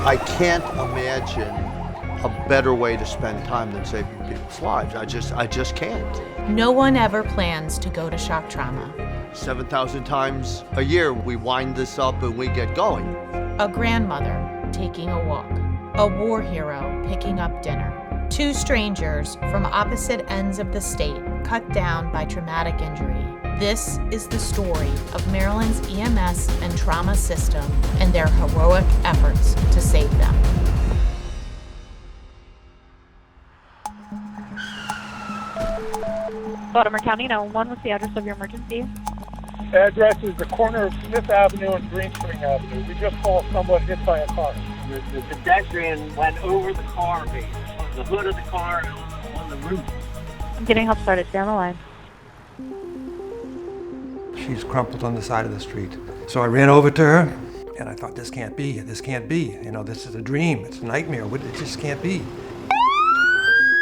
I can't imagine a better way to spend time than saving people's lives. I just can't. No one ever plans to go to shock trauma. 7,000 times a year we wind this up and we get going. A grandmother taking a walk. A war hero picking up dinner. Two strangers from opposite ends of the state cut down by traumatic injury. This is the story of Maryland's EMS and trauma system and their heroic efforts to save them. Baltimore County 911, what's the address of your emergency? Address is the corner of Smith Avenue and Green Spring Avenue. We just saw someone hit by a car. The pedestrian went over the car base, on the hood of the car and on the roof. I'm getting help started. Stay on the line. She's crumpled on the side of the street. So I ran over to her, and I thought, this can't be. This can't be. You know, this is a dream. It's a nightmare. It just can't be.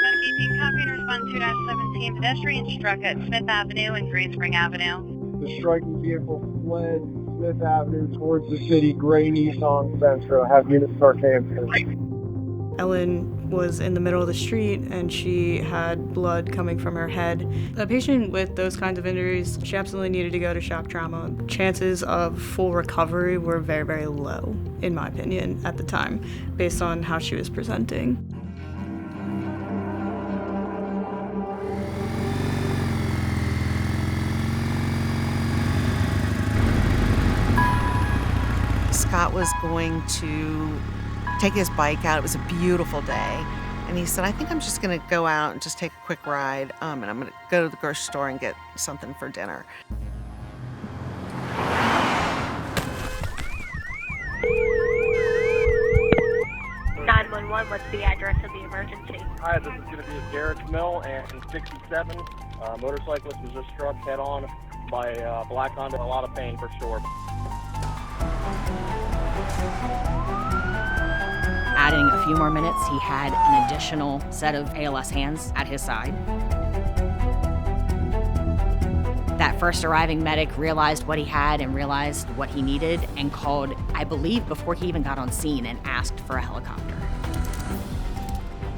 Medicating copy and respond 2-17. Pedestrian struck at Smith Avenue and Green Spring Avenue. The striking vehicle fled Smith Avenue towards the city, gray Nissan Sentra. Have units start KM. Ellen was in the middle of the street and she had blood coming from her head. A patient with those kinds of injuries, she absolutely needed to go to shock trauma. Chances of full recovery were very, very low, in my opinion, at the time, based on how she was presenting. Scott was going to take his bike out. It was a beautiful day. And he said, I think I'm just going to go out and just take a quick ride, and I'm going to go to the grocery store and get something for dinner. What's the address of the emergency? Hi, this is going to be at Garrett's Mill and 67. Motorcyclist was just struck head on by a black Honda. A lot of pain for sure. Adding a few more minutes, he had an additional set of ALS hands at his side. That first arriving medic realized what he had and realized what he needed and called, I believe, before he even got on scene and asked for a helicopter.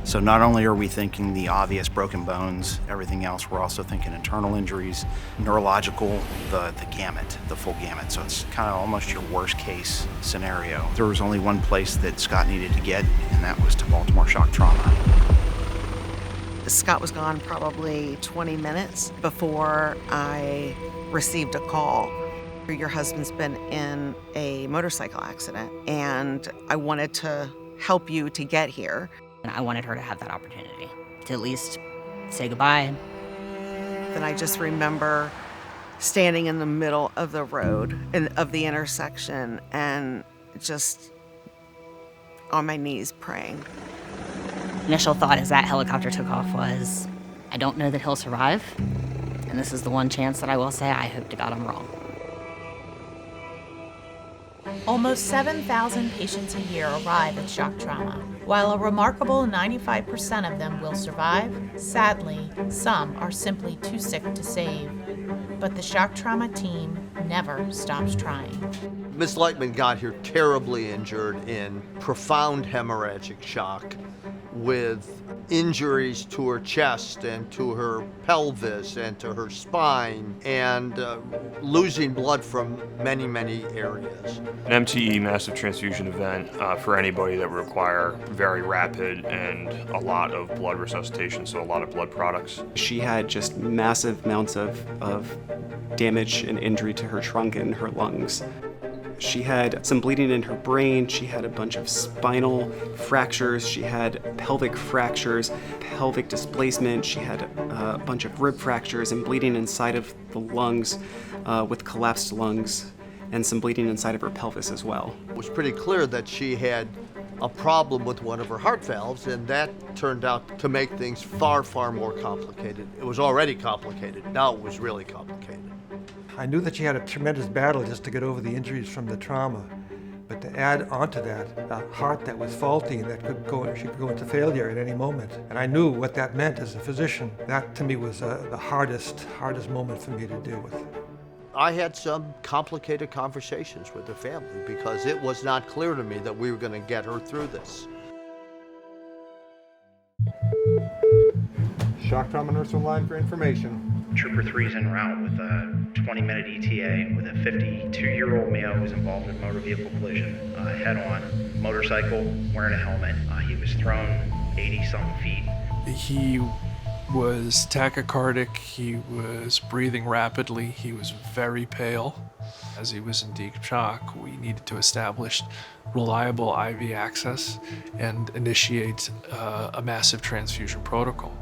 So not only are we thinking the obvious broken bones, everything else, we're also thinking internal injuries, neurological, the gamut, the full gamut. So it's kind of almost your worst case scenario. There was only one place that Scott needed to get, and that was to Baltimore Shock Trauma. Scott was gone probably 20 minutes before I received a call. Your husband's been in a motorcycle accident, and I wanted to help you to get here. And I wanted her to have that opportunity to at least say goodbye. Then I just remember standing in the middle of the road, of the intersection, and just on my knees praying. Initial thought as that helicopter took off was, I don't know that he'll survive, and this is the one chance that I will say I hope to God I'm wrong. Almost 7,000 patients a year arrive at shock trauma. While a remarkable 95% of them will survive, sadly, some are simply too sick to save. But the shock trauma team never stops trying. Miss Lightman got here terribly injured in profound hemorrhagic shock with injuries to her chest and to her pelvis and to her spine and losing blood from many, many areas. An MTE, massive transfusion event, for anybody that would require very rapid and a lot of blood resuscitation, so a lot of blood products. She had just massive amounts of damage and injury to her trunk and her lungs. She had some bleeding in her brain, she had a bunch of spinal fractures, she had pelvic fractures, pelvic displacement, she had a bunch of rib fractures and bleeding inside of the lungs with collapsed lungs and some bleeding inside of her pelvis as well. It was pretty clear that she had a problem with one of her heart valves, and that turned out to make things far, far more complicated. It was already complicated, now it was really complicated. I knew that she had a tremendous battle just to get over the injuries from the trauma, but to add onto that a heart that was faulty and that she could go into failure at any moment. And I knew what that meant as a physician. That to me was the hardest moment for me to deal with. I had some complicated conversations with the family because it was not clear to me that we were going to get her through this. Shock trauma nurse on line for information. Trooper 3's en route with a 20-minute ETA with a 52-year-old male who's involved in a motor vehicle collision, head-on, motorcycle, wearing a helmet. He was thrown 80-something feet. He was tachycardic, he was breathing rapidly, he was very pale. As he was in deep shock, we needed to establish reliable IV access and initiate a massive transfusion protocol.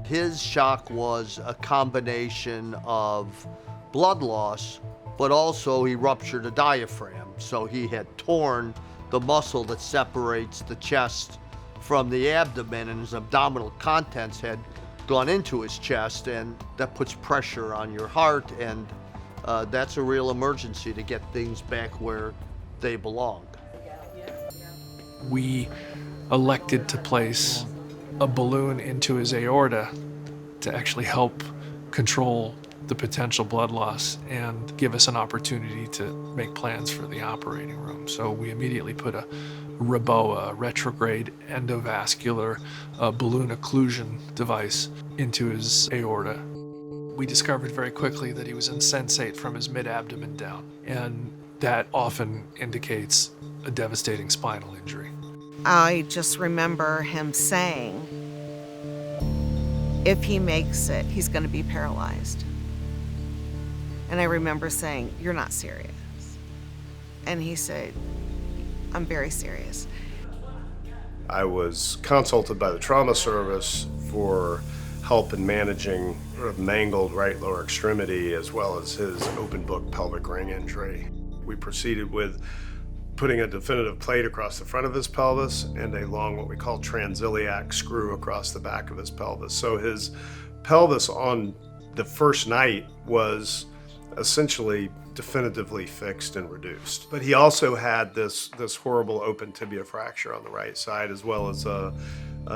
His shock was a combination of blood loss, but also he ruptured a diaphragm. So he had torn the muscle that separates the chest from the abdomen, and his abdominal contents had gone into his chest, and that puts pressure on your heart, and that's a real emergency to get things back where they belong. We elected to place a balloon into his aorta to actually help control the potential blood loss and give us an opportunity to make plans for the operating room. So we immediately put a REBOA, retrograde endovascular balloon occlusion device, into his aorta. We discovered very quickly that he was insensate from his mid-abdomen down, and that often indicates a devastating spinal injury. I just remember him saying, if he makes it, he's going to be paralyzed. And I remember saying, you're not serious. And he said, I'm very serious. I was consulted by the trauma service for help in managing sort of mangled right lower extremity as well as his open book pelvic ring injury. We proceeded with putting a definitive plate across the front of his pelvis and a long, what we call transiliac screw across the back of his pelvis. So his pelvis on the first night was essentially definitively fixed and reduced. But he also had this horrible open tibia fracture on the right side, as well as a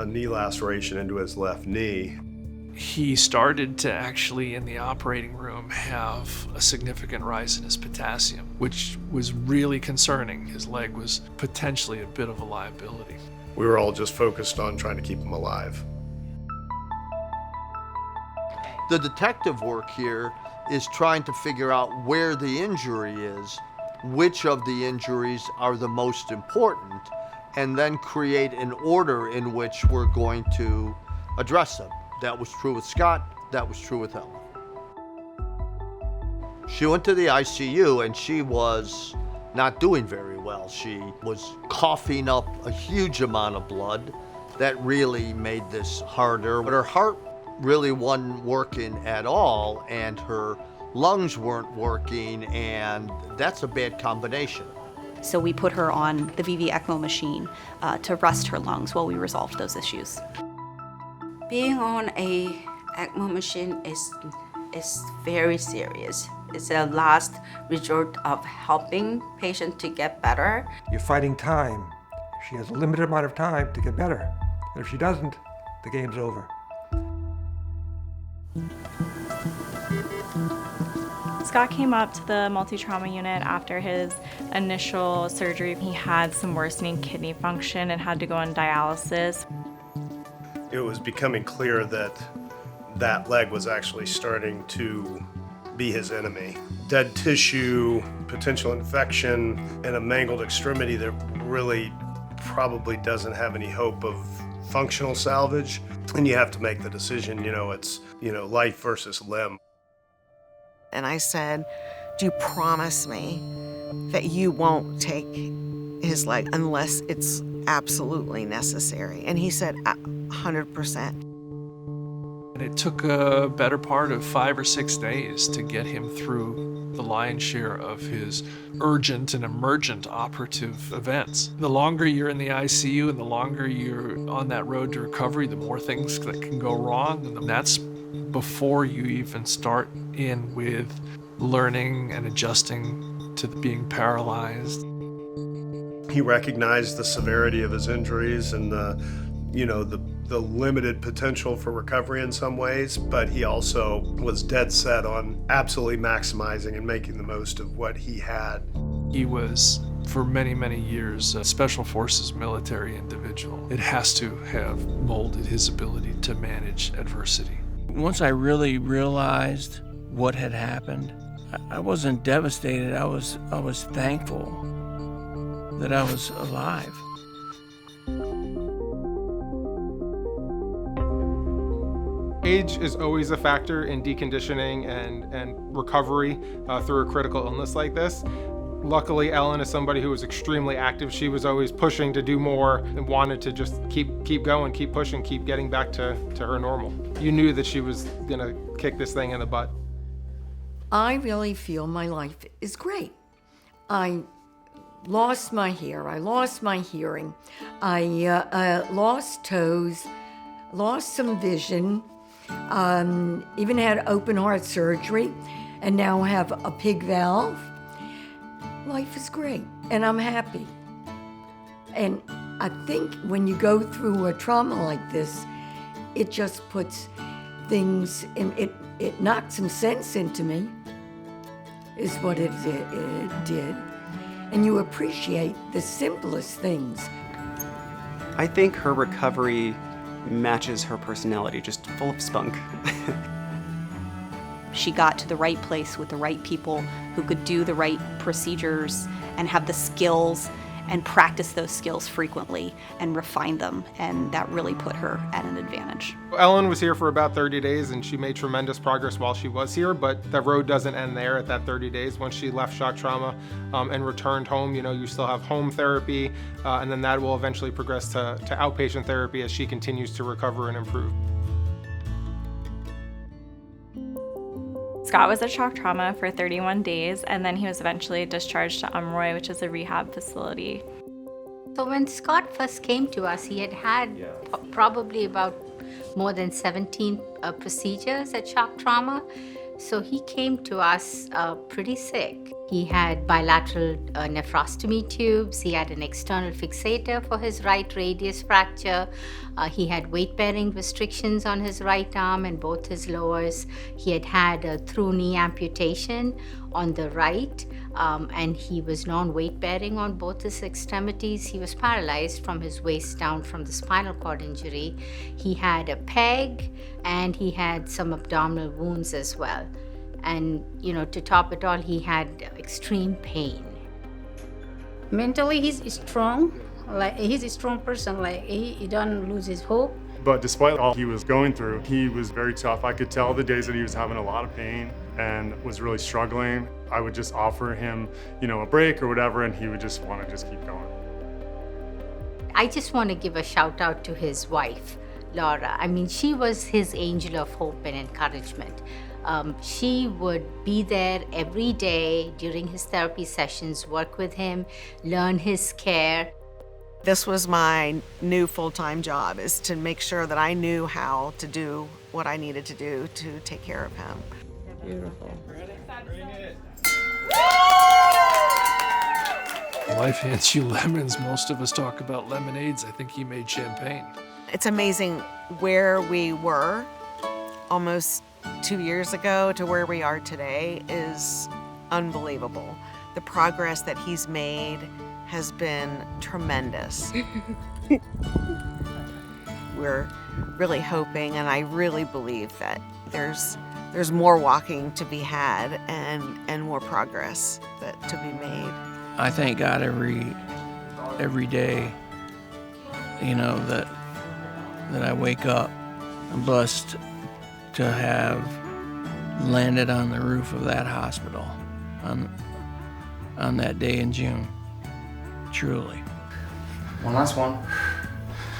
knee laceration into his left knee. He started to actually, in the operating room, have a significant rise in his potassium, which was really concerning. His leg was potentially a bit of a liability. We were all just focused on trying to keep him alive. The detective work here is trying to figure out where the injury is, which of the injuries are the most important, and then create an order in which we're going to address them. That was true with Scott, that was true with Helen. She went to the ICU and she was not doing very well. She was coughing up a huge amount of blood. That really made this harder. But her heart really wasn't working at all, and her lungs weren't working, and that's a bad combination. So we put her on the VV ECMO machine to rest her lungs while we resolved those issues. Being on a ECMO machine is very serious. It's a last resort of helping patient to get better. You're fighting time. She has a limited amount of time to get better. And if she doesn't, the game's over. Scott came up to the multi-trauma unit after his initial surgery. He had some worsening kidney function and had to go on dialysis. It was becoming clear that that leg was actually starting to be his enemy. Dead tissue, potential infection, and a mangled extremity that really probably doesn't have any hope of functional salvage. And you have to make the decision, it's, life versus limb. And I said, do you promise me that you won't take his leg unless it's absolutely necessary? And he said, 100%. And it took a better part of 5 or 6 days to get him through the lion's share of his urgent and emergent operative events. The longer you're in the ICU and the longer you're on that road to recovery, the more things that can go wrong. And that's before you even start in with learning and adjusting to being paralyzed. He recognized the severity of his injuries and the the limited potential for recovery in some ways, but he also was dead set on absolutely maximizing and making the most of what he had. He was, for many, many years, a Special Forces military individual. It has to have molded his ability to manage adversity. Once I really realized what had happened, I wasn't devastated. I was thankful that I was alive. Age is always a factor in deconditioning and recovery through a critical illness like this. Luckily, Ellen is somebody who was extremely active. She was always pushing to do more and wanted to just keep going, keep pushing, keep getting back to her normal. You knew that she was gonna kick this thing in the butt. I really feel my life is great. I lost my hair, I lost my hearing, I lost toes, lost some vision, even had open heart surgery, and now have a pig valve. Life is great, and I'm happy. And I think when you go through a trauma like this, it just puts things in, it knocked some sense into me, is what it did. And you appreciate the simplest things. I think her recovery matches her personality, just full of spunk. She got to the right place with the right people who could do the right procedures and have the skills and practice those skills frequently and refine them, and that really put her at an advantage. Ellen was here for about 30 days and she made tremendous progress while she was here, but the road doesn't end there at that 30 days. Once she left shock trauma and returned home, you still have home therapy, and then that will eventually progress to outpatient therapy as she continues to recover and improve. Scott was at shock trauma for 31 days, and then he was eventually discharged to Umroy, which is a rehab facility. So when Scott first came to us, he had probably about more than 17 procedures at shock trauma. So he came to us pretty sick. He had bilateral nephrostomy tubes. He had an external fixator for his right radius fracture. He had weight-bearing restrictions on his right arm and both his lowers. He had a through knee amputation on the right, and he was non-weight-bearing on both his extremities. He was paralyzed from his waist down from the spinal cord injury. He had a peg, and he had some abdominal wounds as well. And, to top it all, he had extreme pain. Mentally, he's strong. He's a strong person. He doesn't lose his hope. But despite all he was going through, he was very tough. I could tell the days that he was having a lot of pain and was really struggling. I would just offer him, a break or whatever, and he would just want to just keep going. I just want to give a shout out to his wife, Laura. I mean, she was his angel of hope and encouragement. She would be there every day during his therapy sessions, work with him, learn his care. This was my new full-time job, is to make sure that I knew how to do what I needed to do to take care of him. Beautiful. Life hands you lemons. Most of us talk about lemonades. I think he made champagne. It's amazing where we were almost 2 years ago to where we are today is unbelievable. The progress that he's made has been tremendous. We're really hoping, and I really believe that there's more walking to be had and more progress to be made. I thank God every day, that I wake up. I'm blessed to have landed on the roof of that hospital on that day in June. Truly. One last one.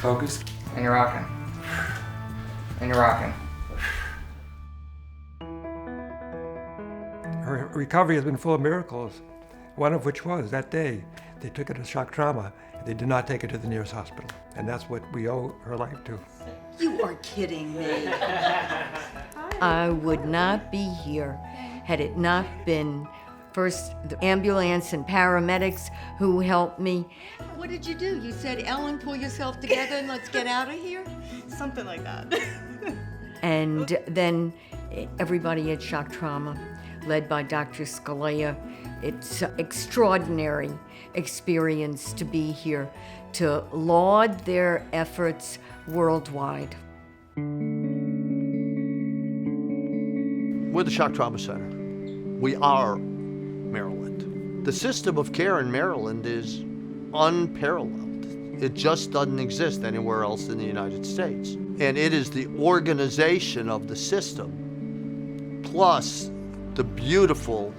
Focus. And you're rocking. And you're rocking. Her recovery has been full of miracles, one of which was that day they took her to shock trauma. They did not take her to the nearest hospital, and that's what we owe her life to. You are kidding me. I would not be here had it not been First, the ambulance and paramedics who helped me. What did you do? You said, Ellen, pull yourself together and let's get out of here? Something like that. And then everybody at Shock Trauma, led by Dr. Scalea. It's an extraordinary experience to be here, to laud their efforts worldwide. We're the Shock Trauma Center. We are Maryland. The system of care in Maryland is unparalleled. It just doesn't exist anywhere else in the United States. And it is the organization of the system, plus the beautiful,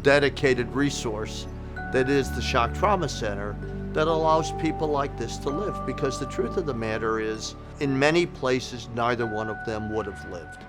dedicated resource that is the Shock Trauma Center, that allows people like this to live. Because the truth of the matter is, in many places, neither one of them would have lived.